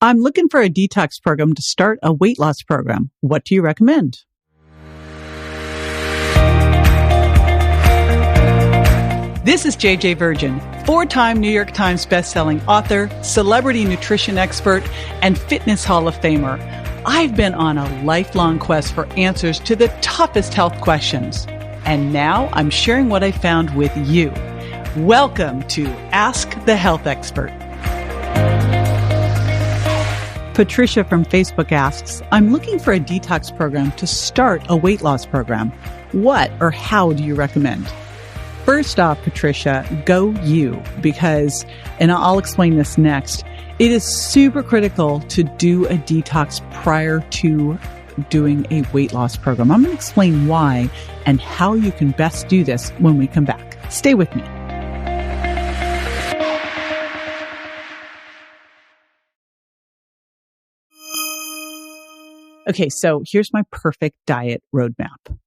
I'm looking for a detox program to start a weight loss program. What do you recommend? This is JJ Virgin, 4-time New York Times bestselling author, celebrity nutrition expert, and fitness Hall of Famer. I've been on a lifelong quest for answers to the toughest health questions. And now I'm sharing what I found with you. Welcome to Ask the Health Expert. Patricia from Facebook asks, I'm looking for a detox program to start a weight loss program. What or how do you recommend? First off, Patricia, go you, because, and I'll explain this next, it is super critical to do a detox prior to doing a weight loss program. I'm going to explain why and how you can best do this when we come back. Stay with me. Okay, so here's my perfect diet roadmap.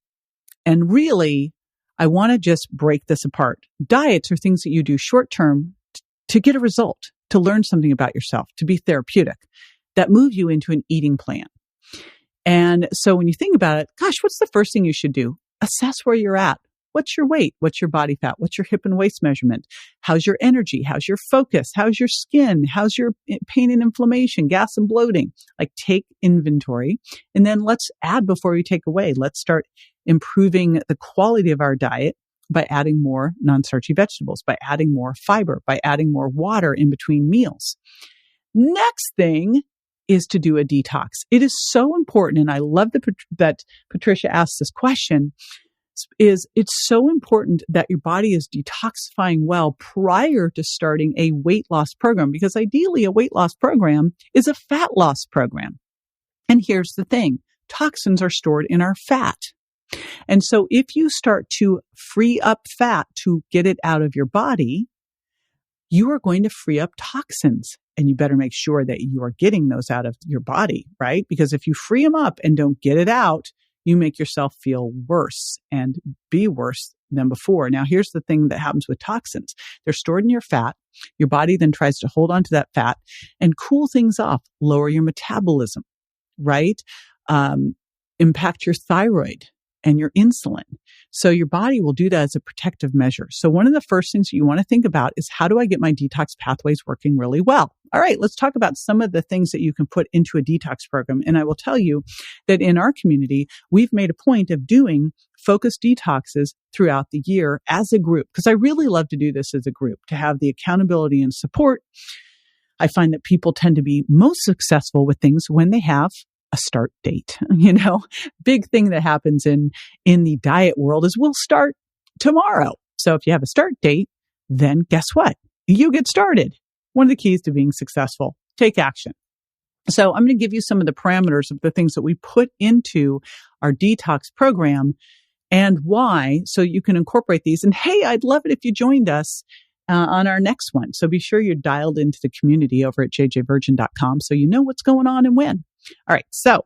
And really, I want to just break this apart. Diets are things that you do short term to get a result, to learn something about yourself, to be therapeutic, that move you into an eating plan. And so when you think about it, gosh, what's the first thing you should do? Assess where you're at. What's your weight? What's your body fat? What's your hip and waist measurement? How's your energy? How's your focus? How's your skin? How's your pain and inflammation, gas and bloating? Like, take inventory, and then let's add before we take away. Let's start improving the quality of our diet by adding more non-starchy vegetables, by adding more fiber, by adding more water in between meals. Next thing is to do a detox. It is so important, and I love that Patricia asked this question, it's so important that your body is detoxifying well prior to starting a weight loss program, because ideally a weight loss program is a fat loss program. And here's the thing, toxins are stored in our fat. And so if you start to free up fat to get it out of your body, you are going to free up toxins, and you better make sure that you are getting those out of your body, right? Because if you free them up and don't get it out, you make yourself feel worse and be worse than before. Now, here's the thing that happens with toxins. They're stored in your fat. Your body then tries to hold on to that fat and cool things off, lower your metabolism, right? Impact your thyroid and your insulin. So your body will do that as a protective measure. So one of the first things you want to think about is, how do I get my detox pathways working really well? All right, let's talk about some of the things that you can put into a detox program. And I will tell you that in our community, we've made a point of doing focused detoxes throughout the year as a group, because I really love to do this as a group, to have the accountability and support. I find that people tend to be most successful with things when they have a start date. Big thing that happens in the diet world is we'll start tomorrow. So if you have a start date, then guess what? You get started. One of the keys to being successful, take action. So I'm going to give you some of the parameters of the things that we put into our detox program and why, so you can incorporate these. And hey, I'd love it if you joined us on our next one. So be sure you're dialed into the community over at jjvirgin.com so you know what's going on and when. All right. So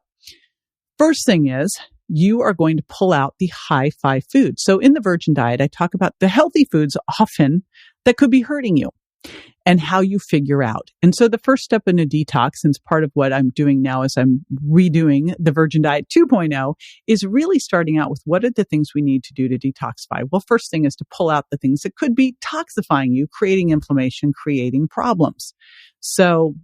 first thing is, you are going to pull out the high five foods. So in the Virgin diet, I talk about the healthy foods often that could be hurting you and how you figure out. And so the first step in a detox, and it's part of what I'm doing now as I'm redoing the Virgin Diet 2.0, is really starting out with, what are the things we need to do to detoxify? Well, first thing is to pull out the things that could be toxifying you, creating inflammation, creating problems. So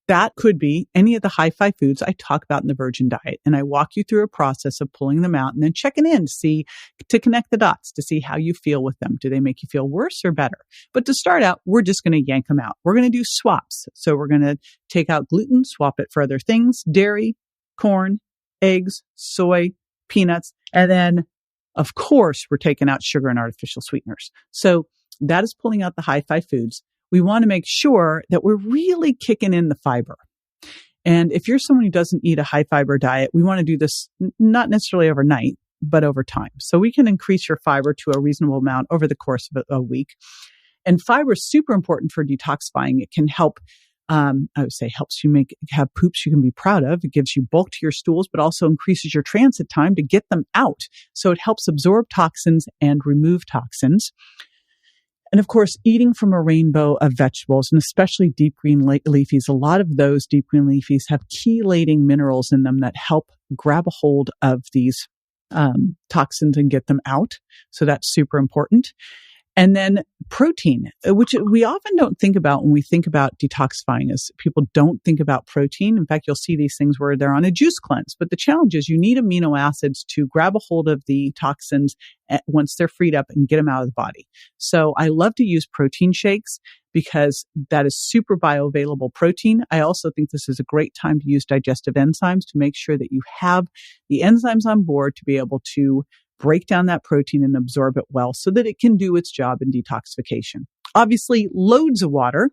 that could be any of the high five foods I talk about in the Virgin Diet. And I walk you through a process of pulling them out and then checking in to connect the dots, to see how you feel with them. Do they make you feel worse or better? But to start out, we're just going to yank them out. We're going to do swaps. So we're going to take out gluten, swap it for other things, dairy, corn, eggs, soy, peanuts. And then, of course, we're taking out sugar and artificial sweeteners. So that is pulling out the high five foods. We want to make sure that we're really kicking in the fiber. And if you're someone who doesn't eat a high fiber diet, we want to do this not necessarily overnight, but over time. So we can increase your fiber to a reasonable amount over the course of a week. And fiber is super important for detoxifying. It can help, I would say, helps you have poops you can be proud of. It gives you bulk to your stools, but also increases your transit time to get them out. So it helps absorb toxins and remove toxins. And of course, eating from a rainbow of vegetables, and especially deep green leafies, a lot of those deep green leafies have chelating minerals in them that help grab a hold of these toxins and get them out. So that's super important. And then protein, which we often don't think about when we think about detoxifying, is people don't think about protein. In fact, you'll see these things where they're on a juice cleanse. But the challenge is you need amino acids to grab a hold of the toxins once they're freed up and get them out of the body. So I love to use protein shakes because that is super bioavailable protein. I also think this is a great time to use digestive enzymes to make sure that you have the enzymes on board to be able to break down that protein and absorb it well so that it can do its job in detoxification. Obviously, loads of water.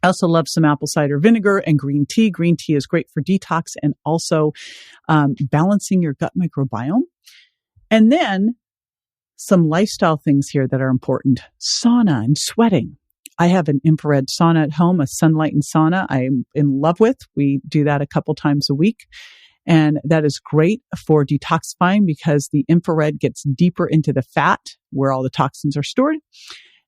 I also love some apple cider vinegar and green tea. Green tea is great for detox and also balancing your gut microbiome. And then some lifestyle things here that are important. Sauna and sweating. I have an infrared sauna at home, a sunlightened sauna I'm in love with. We do that a couple times a week. And that is great for detoxifying because the infrared gets deeper into the fat where all the toxins are stored.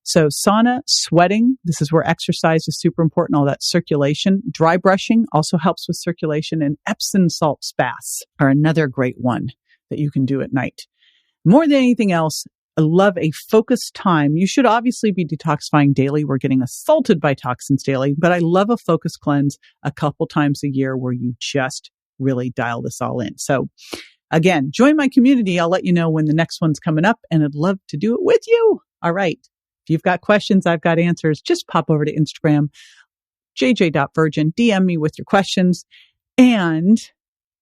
So sauna, sweating, this is where exercise is super important, all that circulation. Dry brushing also helps with circulation. And Epsom salt baths are another great one that you can do at night. More than anything else, I love a focused time. You should obviously be detoxifying daily. We're getting assaulted by toxins daily, but I love a focused cleanse a couple times a year where you just really dial this all in. So again, join my community. I'll let you know when the next one's coming up, and I'd love to do it with you. All right. If you've got questions, I've got answers. Just pop over to Instagram, jj.virgin, DM me with your questions, and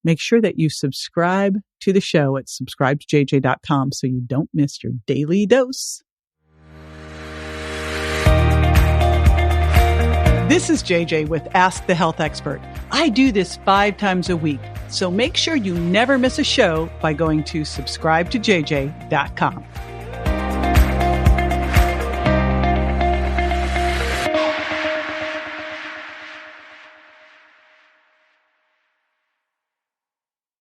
make sure that you subscribe to the show at subscribetoJJ.com so you don't miss your daily dose. This is JJ with Ask the Health Expert. I do this 5 times a week, so make sure you never miss a show by going to subscribetoJJ.com.